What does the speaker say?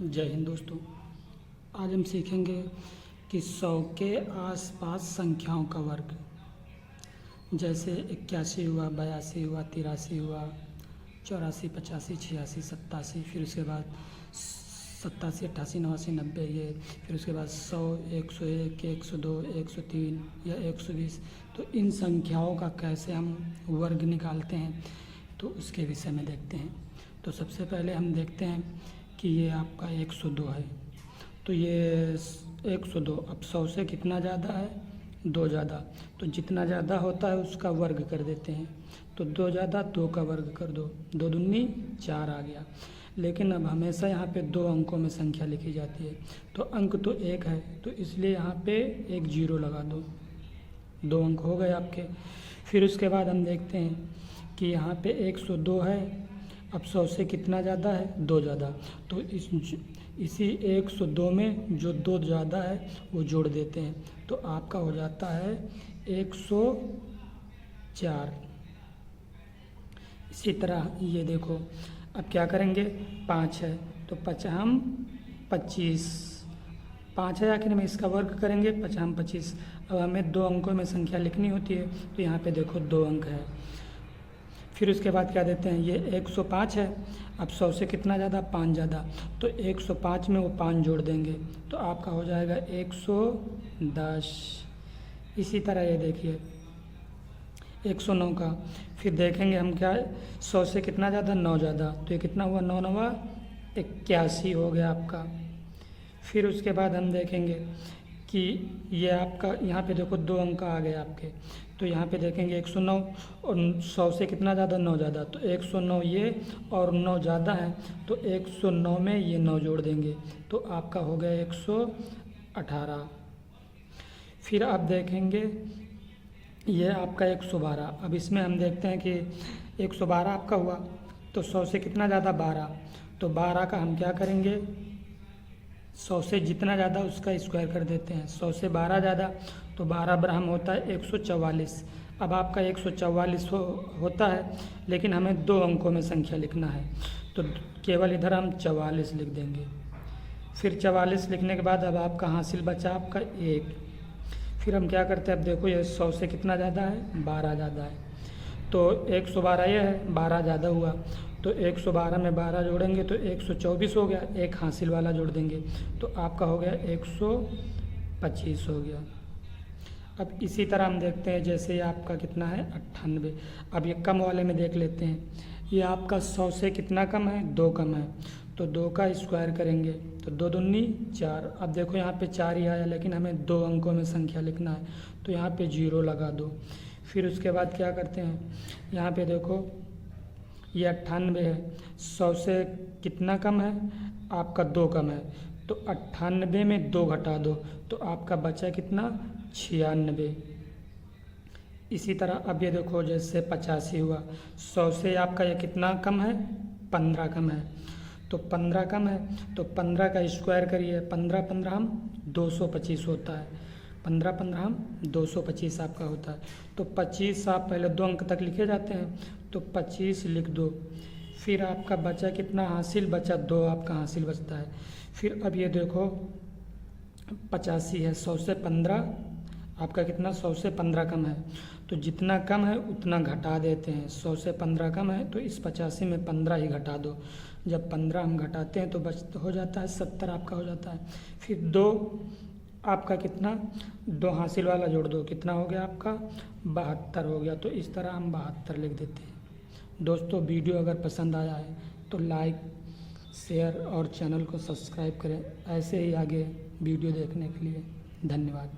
जय हिंद दोस्तों। आज हम सीखेंगे कि 100 के आसपास संख्याओं का वर्ग, जैसे 81 हुआ, 82 हुआ, 83 हुआ, 84, 85, 86, 87, फिर उसके बाद 87, 88, 89, 90 ये, फिर उसके बाद 100, 101, 102, 103 या 120। तो इन संख्याओं का कैसे हम वर्ग निकालते हैं तो उसके विषय में देखते हैं। तो सबसे पहले हम देखते हैं कि ये आपका 102 है। तो ये 102, अब 100 से कितना ज़्यादा है? 2 ज़्यादा। तो जितना ज़्यादा होता है उसका वर्ग कर देते हैं। तो 2 ज़्यादा 2 का वर्ग कर दो, 2 दूनी 4 आ गया। लेकिन अब हमेशा यहाँ पे 2 अंकों में संख्या लिखी जाती है। तो अंक तो 1 है, तो इसलिए यहाँ पे एक 0 लगा दो। 2 अंक हो गए आपके। फिर उसके बाद हम देखते हैं कि यहाँ पे 102 है। अब 100 से कितना ज़्यादा है? 2 ज़्यादा। तो इसी 102 में जो 2 ज़्यादा है वो जोड़ देते हैं। तो आपका हो जाता है 104। इसी तरह ये देखो, अब क्या करेंगे? 5 है तो 5 हम 25, 5 है आखिर में, इसका वर्ग करेंगे 5 हम 25। अब हमें 2 अंकों में संख्या लिखनी होती है, तो यहाँ पे देखो 2 अंक है। फिर उसके बाद क्या देते हैं? ये 105 है। अब 100 से कितना ज़्यादा? 5 ज़्यादा। तो 105 में वो 5 जोड़ देंगे तो आपका हो जाएगा 110। इसी तरह ये देखिए 109 का। फिर देखेंगे हम क्या है, 100 से कितना ज़्यादा? 9 ज़्यादा। तो ये कितना हुआ? 9 9 81 हो गया आपका। फिर उसके बाद हम देखेंगे कि ये आपका यहाँ पे देखो 2 अंक आ गए आपके। तो यहाँ पे देखेंगे 109 और 100 से कितना ज़्यादा? 9 ज़्यादा। तो 109 ये और 9 ज़्यादा है, तो 109 में ये 9 जोड़ देंगे तो आपका हो गया 118। फिर आप देखेंगे ये आपका 112। अब इसमें हम देखते हैं कि 112 आपका हुआ, तो 100 से कितना ज़्यादा? 12। तो 12 का हम क्या करेंगे? 100 से जितना ज़्यादा उसका स्क्वायर कर देते हैं। 100 से 12 ज़्यादा, तो 12 बराबर होता है 144। अब आपका 144 होता है, लेकिन हमें 2 अंकों में संख्या लिखना है, तो केवल इधर हम 44 लिख देंगे। फिर 44 लिखने के बाद अब आपका हासिल बचा आपका 1। फिर हम क्या करते हैं? अब देखो ये 100 से कितना ज़्यादा है? 12 ज़्यादा है। तो 112 ये है, 12 ज़्यादा हुआ, तो 112 में 12 जोड़ेंगे तो 124 हो गया। एक हासिल वाला जोड़ देंगे तो आपका हो गया 125 हो गया। अब इसी तरह हम देखते हैं, जैसे ये आपका कितना है? 98। अब ये कम वाले में देख लेते हैं। ये आपका 100 से कितना कम है? 2 कम है, तो 2 का स्क्वायर करेंगे तो 2 दूनी 4। अब देखो यहाँ पे 4 ही आया, लेकिन हमें 2 अंकों में संख्या लिखना है, तो यहाँ पे 0 लगा दो। फिर उसके बाद क्या करते हैं? यहाँ पे देखो ये 98 है। 100 से कितना कम है? आपका 2 कम है, तो 98 में 2 घटा दो तो आपका बचा कितना? 96। इसी तरह अब ये देखो जैसे 85 हुआ, 100 से आपका ये कितना कम है? 15 कम है। तो 15 कम है तो 15 का स्क्वायर करिए। 15 15 हम 225 होता है। 15 15 हम 225 आपका होता है। तो 25 आप पहले 2 अंक तक लिखे जाते हैं, तो 25 लिख दो। फिर आपका बचा कितना? हासिल बचा 2 आपका हासिल बचता है। फिर अब ये देखो 85 है, 100 से 15 आपका कितना? 100 से 15 कम है, तो जितना कम है उतना घटा देते हैं। 100 से 15 कम है तो इस 85 में 15 ही घटा दो। जब 15 हम घटाते हैं तो बच हो जाता है 70 आपका हो जाता है। फिर 2 आपका कितना? 2 हासिल वाला जोड़ दो, कितना हो गया आपका? 72 हो गया। तो इस तरह हम 72 लिख देते हैं। दोस्तों वीडियो अगर पसंद आया है तो लाइक, शेयर और चैनल को सब्सक्राइब करें। ऐसे ही आगे वीडियो देखने के लिए धन्यवाद।